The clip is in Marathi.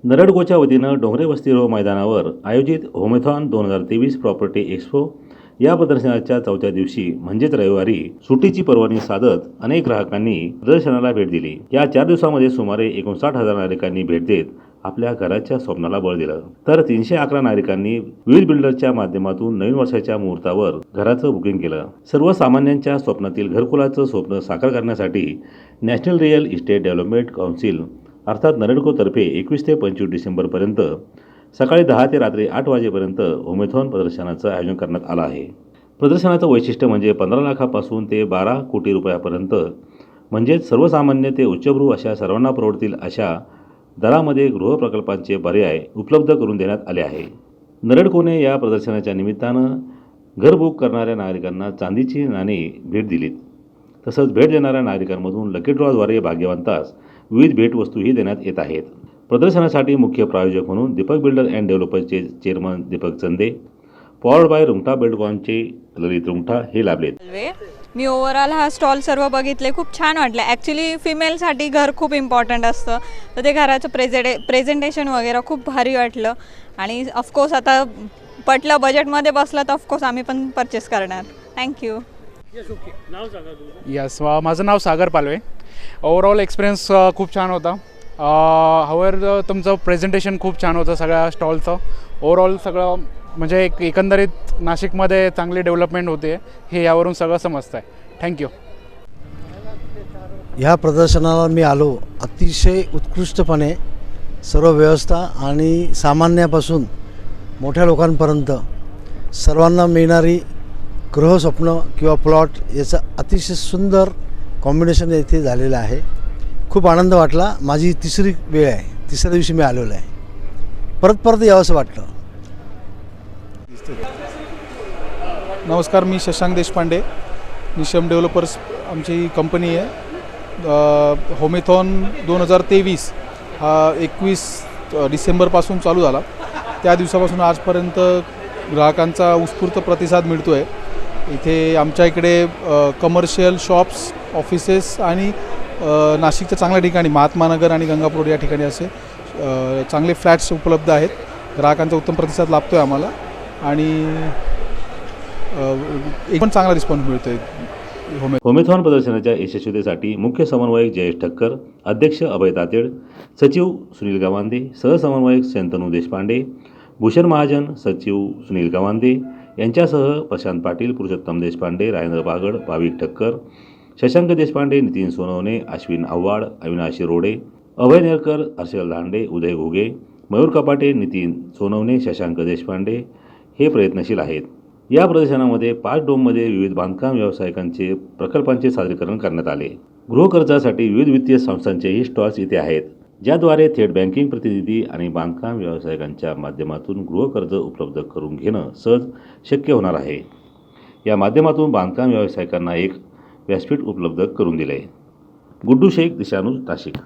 नरडकोच्या वतीनं डोंगरे वस्ती रोड मैदानावर आयोजित होमेथॉन 2023 प्रॉपर्टी एक्स्पो या प्रदर्शनाच्या चौथ्या दिवशी म्हणजेच रविवारी सुट्टीची पर्वणी साधत अनेक ग्राहकांनी प्रदर्शनाला भेट दिली। या 4 दिवसांमध्ये सुमारे 59,000 नागरिकांनी भेट देत आपल्या घराच्या स्वप्नाला बळ दिलं, तर 311 नागरिकांनी विविध बिल्डरच्या माध्यमातून नवीन वर्षाच्या मुहूर्तावर घराचं बुकिंग केलं। सर्वसामान्यांच्या स्वप्नातील घरकुलाचं स्वप्न साकार करण्यासाठी national real estate development council अर्थात नरेडकोतर्फे 21 ते 25 डिसेंबरपर्यंत सकाळी 10 ते रात्री 8 वाजेपर्यंत होमेथॉन प्रदर्शनाचं आयोजन करण्यात आलं आहे। प्रदर्शनाचं वैशिष्ट्य म्हणजे 15 लाखापासून ते 12 कोटी रुपयापर्यंत म्हणजेच सर्वसामान्य ते उच्चभ्रू अशा सर्वांना परवडतील अशा दरामध्ये गृहप्रकल्पांचे पर्याय उपलब्ध करून देण्यात आले आहे। नरेडकोने या प्रदर्शनाच्या निमित्तानं घर बुक करणाऱ्या नागरिकांना चांदीची नाणी भेट दिलीत। तसंच भेट देणाऱ्या नागरिकांमधून लकी ड्रॉद्वारे भाग्यवंतास विविध भेटवस्तूही देण्यात येत आहेत। प्रदर्शनासाठी मुख्य प्रायोजक म्हणून दीपक बिल्डर अँड डेव्हलपर्सचे chairman Deepak Chande, powered by Rungta बिल्डकॉनचे ललित रुंगटा हे लाभलेत। मी ओव्हरऑल हा स्टॉल सर्व बघितले, खूप छान वाटलं। ॲक्च्युली फिमेलसाठी घर खूप इम्पॉर्टंट असतं, तर ते घराचं प्रेझेंटेशन वगैरे खूप भारी वाटलं आणि ऑफकोर्स आता पटलं, बजेटमध्ये बसलं तर ऑफकोर्स आम्ही पण परचेस करणार। थँक्यू। यस, माझं नाव सागर पालवे। ओव्हरऑल एक्सपिरियन्स खूप छान होता। हवर तुमचं प्रेझेंटेशन खूप छान होतं सगळ्या स्टॉलचं। ओव्हरऑल सगळं म्हणजे एकंदरीत नाशिकमध्ये चांगली डेव्हलपमेंट होते हे यावरून सगळं समजतं आहे। थँक्यू। ह्या प्रदर्शनाला मी आलो, अतिशय उत्कृष्टपणे सर्व व्यवस्था आणि सामान्यापासून मोठ्या लोकांपर्यंत सर्वांना मिळणारी गृहस्वप्न किंवा प्लॉट याचं अतिशय सुंदर कॉम्बिनेशन येथे झालेलं आहे। खूप आनंद वाटला। माझी तिसरी वेळ आहे, तिसऱ्या दिवशी मी आलेलो आहे। परत यावंसं वाटलं। नमस्कार, मी शशांक देशपांडे, निशम डेव्हलपर्स आमची कंपनी आहे। होमेथॉन 2023 हा 21 डिसेंबरपासून चालू झाला। त्या दिवसापासून आजपर्यंत ग्राहकांचा उत्स्फूर्त प्रतिसाद मिळतो आहे। इथे आमच्या इकडे कमर्शियल शॉप्स, ऑफिसेस आणि नाशिकच्या चांगल्या ठिकाणी महात्मानगर आणि गंगापूर या ठिकाणी असे चांगले फ्लॅट्स उपलब्ध आहेत। ग्राहकांचा उत्तम प्रतिसाद लाभतो आहे आम्हाला आणि एक पण चांगला रिस्पॉन्स मिळतो आहे। होमेथॉन प्रदर्शनाच्या यशस्वीतेसाठी मुख्य समन्वयक जयेश ठक्कर, अध्यक्ष अभय तातेड, सचिव सुनील गवांदे, सहसमन्वयक शंतनू देशपांडे, भूषण महाजन, सचिव सुनील गवांदे यांच्यासह प्रशांत पाटील, पुरुषोत्तम देशपांडे, राजेंद्र बागड, भाविक ठक्कर, शशांक देशपांडे, नितीन सोनवणे, अश्विन आव्हाड, अविनाश रोडे, अभय नेरकर, हर्षल धांडे, उदय घुगे, मयूर कपाटे, नितीन सोनवणे, शशांक देशपांडे हे प्रयत्नशील आहेत। या प्रदर्शनामध्ये 5 डोममध्ये विविध बांधकाम व्यावसायिकांचे प्रकल्पांचे सादरीकरण करण्यात आले। गृहकर्जासाठी विविध वित्तीय संस्थांचेही स्टॉल्स इथे आहेत, ज्याद्वारे थेट बँकिंग प्रतिनिधी आणि बांधकाम व्यावसायिकांच्या माध्यमातून गृहकर्ज उपलब्ध करून घेणं सहज शक्य होणार आहे। या माध्यमातून बांधकाम व्यावसायिकांना एक व्यासपीठ उपलब्ध करून दिले। गुड्डू शेख, दिशानुज, नाशिक।